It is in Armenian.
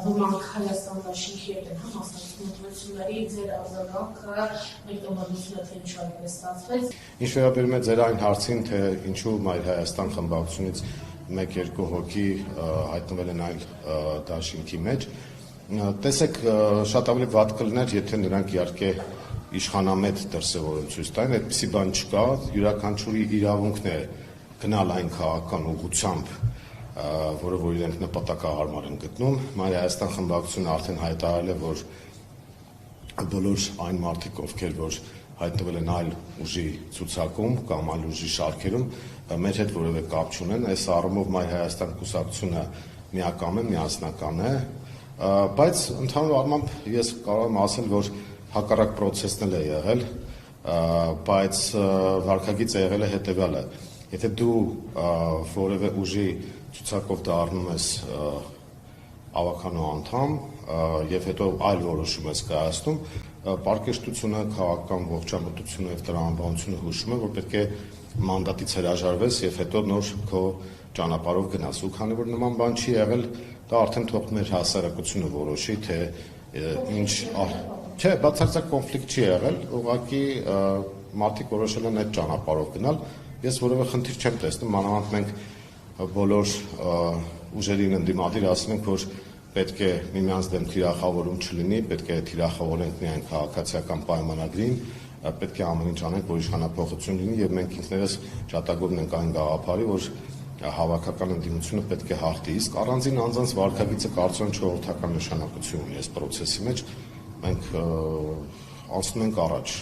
Ոմանք Հայաստան դաշինքի հետ են մասնակցությունների ձեր արձագանքը մեկնաբանությունը թե ինչու այդպես ստացվեց։ Ինչ վերաբերում է ձեր այն հարցին, թե ինչու Մայր Հայաստան խմբակցությունից 1-2 հոգի հայտնվել են այլ դաշինքի մեջ, տեսեք, շատ ավելի վատ կլիներ, եթե նրանք իհարկե իշխանամետ դրսևորում ցույց տային, այդպիսի բան չկա, յուրաքանչյուրի իրավունքն է գնալ այն քաղաքական ուղղությամբ, որը որ իրենք նպատակահարմար են գտնում։ Մայր Հայաստան խմբակցությունը արդեն հայտարարել է, որ բոլոր այն մարդիկ, ովքեր որ հայտնվել են այլ ուժի ցուցակում կամ այլ ուժի շարքերում, մեր հետ որևէ կապ չունեն, այս առումով Մայր Հայաստան կուսակցությունը միակամ է, միասնական է, բայց ընդհանուր առմամբ ես կարող եմ ասել, որ հակառակ պրոցեսն էլ է եղել, բայց վարքագիծը եղել է հետևյալը. եթե դու որևէ ուժի ցուցակով դառնում ես ավականու անդամ եւ հետո այլ որոշում ես կայացնում, պարկեշտությունը, քաղաքական ողջամտությունը եւ տրամաբանությունը հուշում է, որ պետք է մանդատից հրաժարվես եւ հետո նոր քո ճանապարհով գնաս։ Ու քանի որ նման բան չի եղել, դա արդեն թող մեր հասարակությունը որոշի, թե ինչ չէ, բացարձակ կոնֆլիկտ չի եղել, ուղղակի մարդիկ որոշել են այդ ճանապարհով գնալ։ Ես որևէ խնդիր չեմ տեսնում, մանավանդ մենք բոլոր ուժերին ընդդիմադիր ասում ենք, որ պետք է միմյանց դեմ թիրախավորում չլինի, պետք է թիրախավորենք միայն քաղաքացիական պայմանագրին, պետք է ամեն ինչ անենք, որ իշխանափոխություն լինի եւ մենք ինքներս ճատագովն ենք այն գաղափարի, որ հավաքական ընդդիմությունը պետք է հաղթի, իսկ առանձին անձանց վարքագիծը կարծում եմ ժողովրդական նշանակություն ունի այս process-ի մեջ, մենք անցնում ենք առաջ։